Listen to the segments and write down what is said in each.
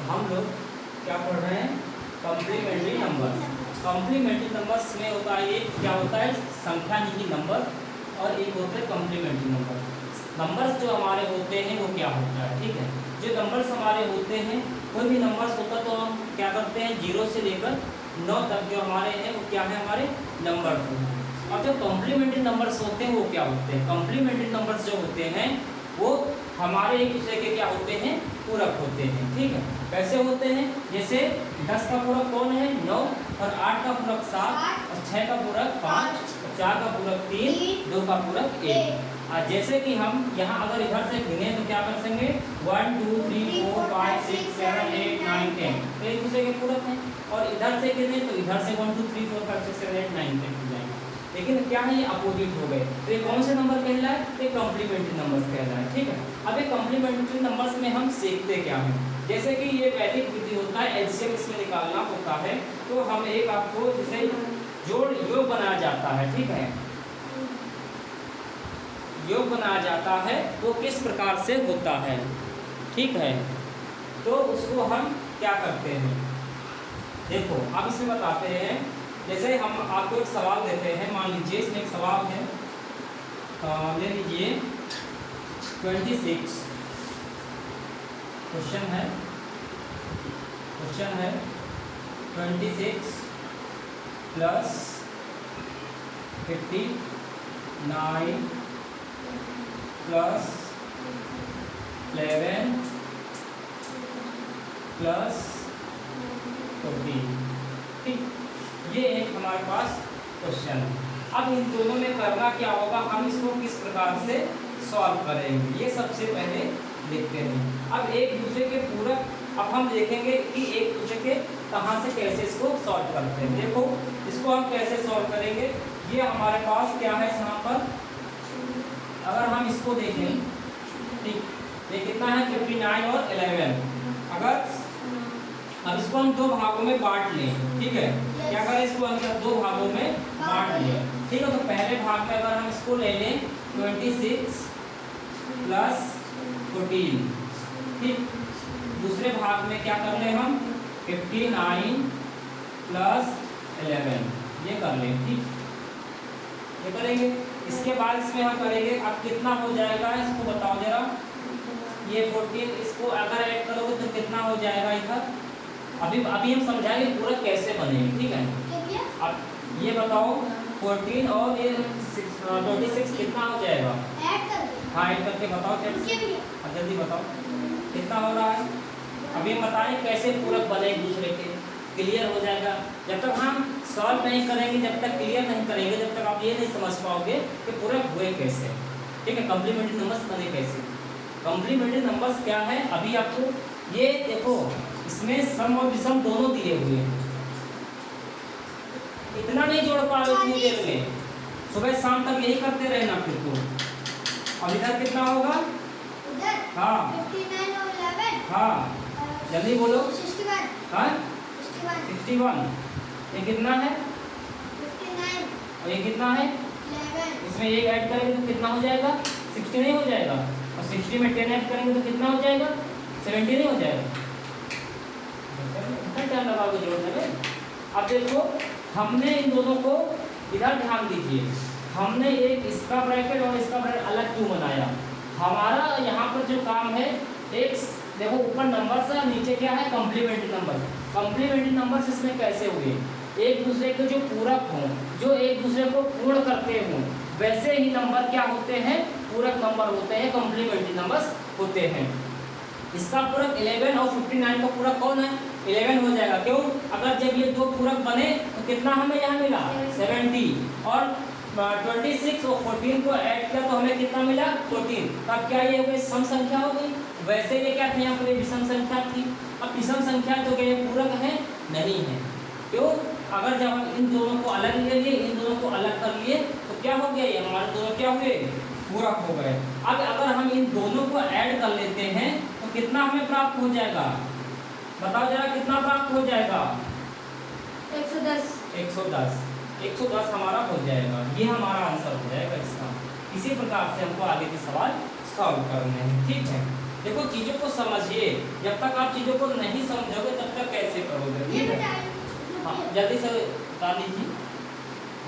हम लोग क्या पढ़ रहे हैं? Complementary numbers. कॉम्प्लीमेंट्री नंबर्स में होता है एक क्या होता है संख्या निजी नंबर और एक होते हैं कॉम्प्लीमेंट्री नंबर। नंबर्स जो हमारे होते हैं वो क्या होता है, ठीक है। जो नंबर्स हमारे होते हैं, कोई भी नंबर्स होता तो हम क्या करते हैं 0 से लेकर 9 तक जो हमारे हैं वो क्या है हमारे नंबर्स होते हैं। अब जो कॉम्प्लीमेंट्री नंबर्स होते हैं वो क्या होते हैं? कॉम्प्लीमेंट्री नंबर्स जो होते हैं वो हमारे एक दूसरे के क्या होते हैं पूरक होते हैं, ठीक है। कैसे होते हैं? जैसे 10 का पूरक कौन है 9 और 8 का पूरक 7 और 6 का पूरक 5 और 4 का पूरक 3 2 का पूरक 1। और जैसे कि हम यहाँ अगर इधर से गिने तो क्या कर सकेंगे 1 2 3 4 5 6 7 8 9 10 तो एक दूसरे के पूरक हैं। और इधर से गिने तो इधर से 1 2 3 4 5 6 7 8 9 10 हो जाएंगे। लेकिन क्या है ये अपोजिट हो गए, तो ये कौन से नंबर कहलाए? ये कॉम्प्लीमेंट्री नंबर्स कहलाए, ठीक है। अब ये कॉम्प्लीमेंट्री नंबर्स में हम सीखते क्या हैं? जैसे कि ये वैदिक विधि होता है, एलसीएम इसमें निकालना होता है, तो हम एक आपको जैसे जोड़ योग बनाया जाता है, ठीक है। योग बनाया जाता है वो किस प्रकार से होता है, ठीक है। तो उसको हम क्या करते हैं देखो अब इसमें बताते हैं। जैसे हम आपको एक सवाल देते हैं, मान लीजिए इसमें एक सवाल है, ले लीजिए 26 क्वेश्चन है 26 प्लस 59 प्लस 11 प्लस 14, ठीक। ये एक हमारे पास क्वेश्चन है। अब इन दोनों में करना क्या होगा, हम इसको किस प्रकार से सॉल्व करेंगे ये सबसे पहले देखते हैं। अब एक दूसरे के पूरक अब हम देखेंगे कि एक दूसरे के कहाँ से कैसे इसको सॉल्व करते हैं। देखो इसको हम कैसे सॉल्व करेंगे, ये हमारे पास क्या है यहाँ पर, अगर हम इसको देखें, ठीक, ये कितना है 59 और 11। अगर अब इसको हम दो भागों में बांट लें, ठीक है, क्या करें इसको हम दो भागों में बांट लें, ठीक है। तो पहले भाग में अगर हम इसको ले लें 26 प्लस 14, ठीक। दूसरे भाग में क्या कर लें हम 59 प्लस 11, ये कर लें, ठीक, ये करेंगे। इसके बाद इसमें हम करेंगे, अब कितना हो जाएगा इसको बताओ जरा, ये 14 इसको अगर ऐड करोगे तो कितना हो जाएगा इधर, अभी हम समझाएंगे पूरा कैसे बनेगा, ठीक है। अब ये बताओ 14 और ये 26 कितना हो जाएगा, हाँ ऐड करके बताओ जल्दी बताओ कितना हो रहा है। अभी हम बताएं कैसे पूरक बने एक दूसरे के, क्लियर हो जाएगा। जब तक हम सॉल्व नहीं करेंगे, जब तक क्लियर नहीं करेंगे, जब तक आप ये नहीं समझ पाओगे कि पूरक हुए कैसे, ठीक है। कॉम्प्लीमेंट्री नंबर्स बने कैसे, कॉम्प्लीमेंट्री नंबर्स क्या है, अभी आपको ये देखो इसमें सम और विषम दोनों दिए हुए हैं, इतना नहीं जोड़ पा रहे इतनी देर में, सुबह शाम तक यही करते रहना फिर तो। अब इधर कितना होगा, हाँ 59 और 11, हाँ जल्दी बोलो, 61, हाँ 61, ये कितना है 59 और ये कितना है 11, इसमें एक ऐड करेंगे तो कितना हो जाएगा 60 नहीं हो जाएगा, और 60 में 10 ऐड करेंगे तो कितना हो जाएगा 70 नहीं हो जाएगा, इतना टाइम लगाओगे जोड़ने में। अब देखो हमने इन दोनों को इधर ध्यान दीजिए, हमने एक इसका ब्रैकेट और इसका ब्रैकेट अलग क्यों बनाया, हमारा यहाँ पर जो काम है एक देखो ऊपर नंबर्स है नीचे क्या है कॉम्प्लीमेंट्री नंबर्स। कॉम्प्लीमेंट्री नंबर्स इसमें कैसे हुए, एक दूसरे के जो पूरक हों, जो एक दूसरे को पूर्ण करते हों, वैसे ही नंबर क्या होते हैं पूरक नंबर होते हैं, कॉम्प्लीमेंट्री नंबर्स होते हैं। इसका पूरक 11 और 59 का पूरक कौन है 11 हो जाएगा, क्यों, अगर जब ये दो पूरक बने तो कितना हमें यहाँ मिला 70 और 26 और 14 को ऐड किया तो हमें कितना मिला 14। अब क्या ये हो गई सम संख्या हो गई, वैसे ये क्या थे यहाँ पर विषम संख्या थी। अब विषम संख्या तो ये पूरक है नहीं है, क्यों, अगर जब हम इन दोनों को अलग ले लिए, इन दोनों को अलग कर लिए तो क्या हो गया, ये हमारे दोनों क्या हुए पूरक हो गए। अब अगर हम इन दोनों को ऐड कर लेते हैं तो कितना हमें प्राप्त हो जाएगा, बताओ जरा कितना प्राप्त हो जाएगा 110 हमारा हो जाएगा, ये हमारा आंसर हो जाएगा इसका। इसी प्रकार से हमको आगे के सवाल सॉल्व करने हैं, ठीक है। देखो चीज़ों को समझिए, जब तक आप चीज़ों को नहीं समझोगे तब तक कैसे करोगे, ये ठीक है? बताइए। हाँ, जल्दी से बता दीजिए,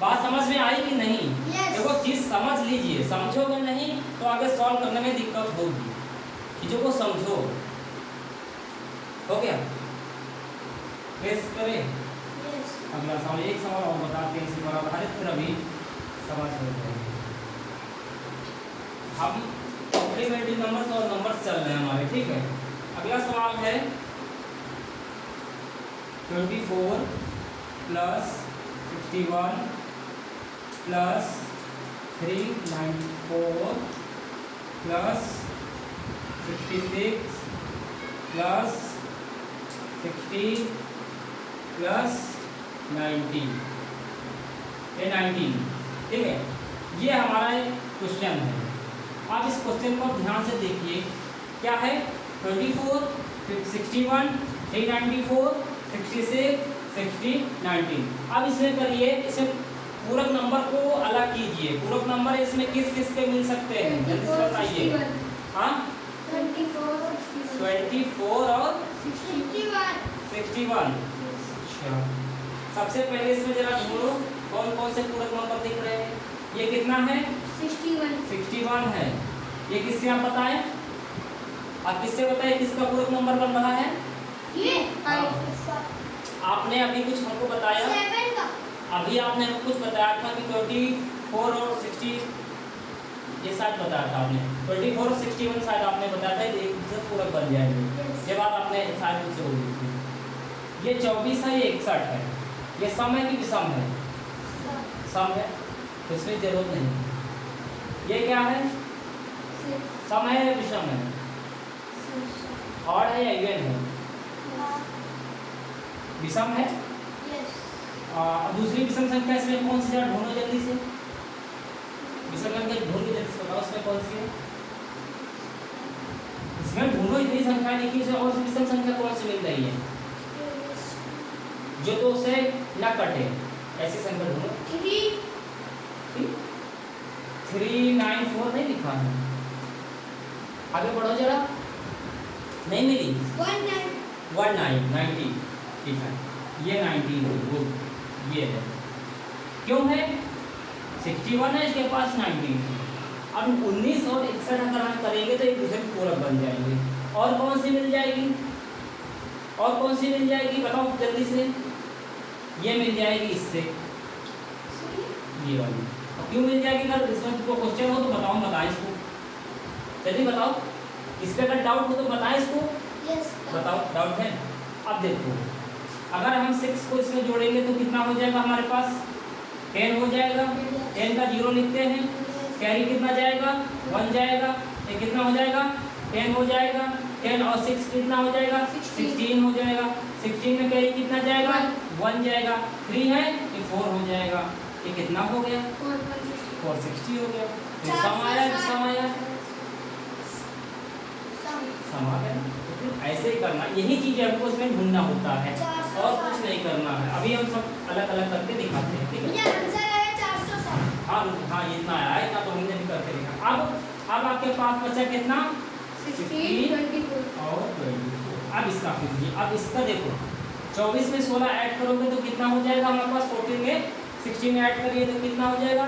बात समझ में आई कि नहीं? Yes. देखो चीज़ समझ लीजिए, समझोगे नहीं तो आगे सॉल्व करने में दिक्कत होगी। चीज़ों को समझो। हो गया? टेस्ट करें। Yes. अगला सवाल, एक सवाल और बताते हैं, इसी पर आधारित फिर अभी समझ हो जाएगी। अभी कॉम्प्लीमेंट्री नंबर्स और नंबर्स चल रहे हैं हमारे, ठीक है? अगला सवाल है 24 plus 61 plus 394 plus 66 plus 60 plus 90, ये 19, ठीक है? ये हमारा एक क्वेश्चन है। आप इस क्वेश्चन को ध्यान से देखिए, क्या है? 24, 61, 394, 66, 60, 19। अब इसमें करिए, इसमें पूरक नंबर को अलग कीजिए। पूरक नंबर इसमें किस किस के मिल सकते हैं, जल्दी से बताइए। हाँ, 24 और 61। अच्छा, सबसे पहले इसमें जरा ढूंढो कौन कौन से पूरक नंबर दिख रहे हैं। ये कितना है? 61 है। ये किससे आप बताएं? आप किससे बताएं किसका पूरक नंबर बन रहा है? ये आपने अभी कुछ हमको बताया, 7 का। अभी आपने हमको कुछ बताया था कि 24 और 60, ये शायद बताया था आपने। 24 और 61 शायद आपने बताया था, एक दूसरे पूरक बन जाएंगे। ये बात आपने शायद मुझसे बोली थी। ये 24 है, ये 61 है। ये सम है कि विषम है? सम है, तो इसमें जरूरत नहीं। ये क्या है? सम है या विषम है? ऑड है या इवन है? विषम है। दूसरी विषम संख्या इसमें कौन सी है? ढूंढो जल्दी से। विषम संख्या ढूंढ के जल्दी से बताओ, इसमें कौन सी है? इसमें ढूंढो, इतनी संख्या लिखी है और विषम संख्या कौन सी मिल रही है जो तो उसे न कटे, ऐसी संख्या ढूंढो। 394 नहीं लिखा है, आगे बढ़ो जरा। नहीं मिली? 1990, ठीक है। ये 19 ये है, क्यों है? 61 है, इसके पास 19। अब 19 और 61 अगर हम करेंगे तो एक दूसरे पूरक बन जाएंगे। और कौन सी मिल जाएगी? और कौन सी मिल जाएगी बताओ जल्दी से। ये मिल जाएगी इससे, ये वाली। अब क्यों मिल जाएगी? अगर इसमें कोई क्वेश्चन हो तो बताओ, बताएं इसको, जल्दी बताओ। इस पे अगर डाउट हो तो बताएं इसको। बताओ, डाउट है? अब देखो, अगर हम 6 को इसमें जोड़ेंगे तो कितना हो जाएगा हमारे पास? 10 हो जाएगा। 10 का 0 लिखते हैं, कैरी कितना जाएगा? 1 जाएगा। ये कितना हो जाएगा? 10 हो जाएगा। 10 और 6 कितना हो जाएगा? 16 हो जाएगा। 16 में कैरी कितना जाएगा? 1 जाएगा। 3 है, ये 4 हो जाएगा। ये कितना हो गया? 460 हो गया। तो सम आया, सम आया, सम आ गया। तो ऐसे ही करना, यही चीज़ हमको उसमें ढूंढना होता है और कुछ नहीं करना है। अभी हम सब अलग अलग करके दिखाते हैं, ठीक है? ये आंसर है 460। हाँ हाँ, इतना आया, इतना तो हमने भी करके दिखा। अब आपके पास बचा कितना? 16, 24 और 24। अब इसका कीजिए। अब इसका देखो, 24 में 16 ऐड करोगे तो कितना हो जाएगा हमारे पास? 14 में 16 में ऐड करिए तो कितना हो जाएगा?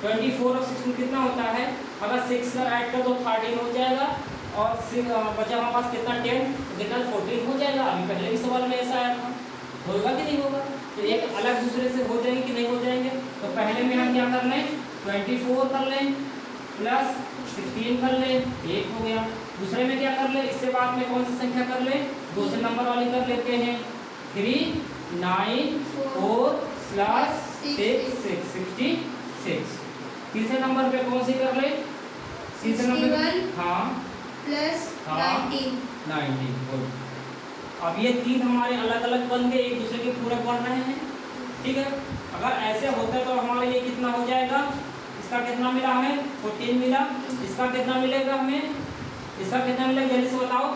24 और 16 कितना होता है? अगर 6 का ऐड कर दो 13 हो जाएगा। और बचा हमारे पास कितना? 10, तो कितना? 14 हो जाएगा। अभी पहले भी सवाल में ऐसा आया था, होगा कि नहीं होगा? तो एक अलग दूसरे से हो जाएंगे कि नहीं हो जाएंगे? तो पहले में हम क्या कर लें? 24 कर लें प्लस 16 कर लें, 1 हो गया। दूसरे में क्या कर लें? इससे बाद में कौन सी संख्या कर लें? दूसरे नंबर वाली कर लेते हैं। 3, 9, 4 प्लस 6, 66। तीसरे नंबर पे कौन सी कर लें? तीसरे नंबर, हाँ, प्लस हाँ, 19। बोल। अब ये 3 हमारे अलग अलग बन गए, एक दूसरे के पूरक बन रहे हैं, ठीक है? अगर ऐसे होता तो हमारे लिए कितना हो जाएगा? इसका कितना मिला हमें? 14 मिला। इसका कितना मिलेगा हमें? इसका कितना मिलेगा जल्दी से बताओ।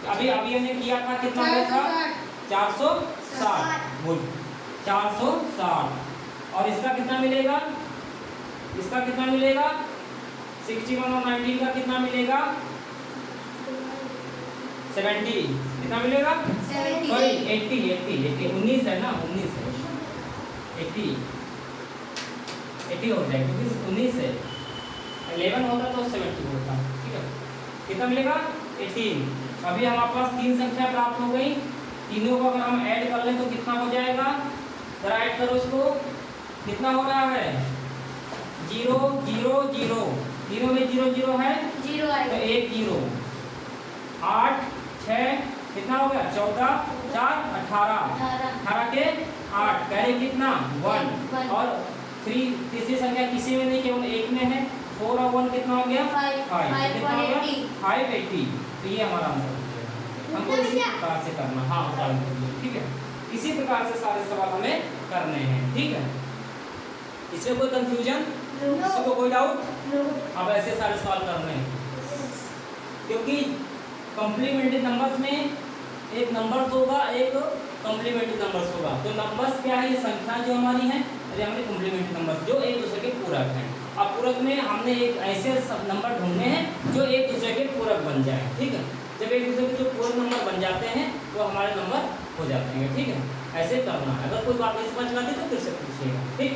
अभी हमने किया था, कितना मिला था? 460। बोल, 460। और इसका कितना मिलेगा? इसका कितना मिलेगा? 61 और 19 का कितना मिलेगा? 70 कितना मिलेगा? 70 सॉरी 80 19 है ना, 19 है 80 हो जाएगा क्योंकि 19 है, 11 होता तो 70 होता। ठीक है, कितना मिलेगा? 18। अभी हमारे पास तीन संख्या प्राप्त हो गई, तीनों को अगर हम ऐड कर लें तो कितना हो जाएगा? जरा ऐड करो इसको, कितना हो रहा है? 0 0 0, तीनों में 0 0 है 0 तो आएगा। 1 0, 8 6 कितना हो गया? 14 4 18, 18 के 8 कैरी कितना? 1 और 3 तीसरी संख्या किसी में नहीं, केवल एक में है, 4 और 1 कितना हो गया? 5 कितना हो गया? 580। तो ये हमारा आंसर हो गया। हमको इसी प्रकार से करना, हाँ ठीक है, इसी प्रकार से सारे सवाल हमें करने हैं। ठीक है, इसमें कोई कंफ्यूजन, किसी को कोई डाउट? अब ऐसे सारे सवाल करने हैं क्योंकि कॉम्प्लीमेंट्री नंबर्स में एक नंबर्स होगा, एक कॉम्प्लीमेंट्री नंबर्स होगा। तो नंबर्स क्या है? ये संख्या जो हमारी है, ये हमारे कॉम्प्लीमेंट्री नंबर्स जो एक दूसरे के पूरक हैं। अब पूरक में हमने एक ऐसे सब नंबर ढूंढने हैं जो एक दूसरे के पूरक बन जाए। ठीक है, जब एक दूसरे के जो पूरक नंबर बन जाते हैं तो हमारे नंबर हो जाते हैं। ठीक है, ऐसे करना है। अगर कोई बात नहीं समझ में आती तो फिर से पूछिएगा। ठीक।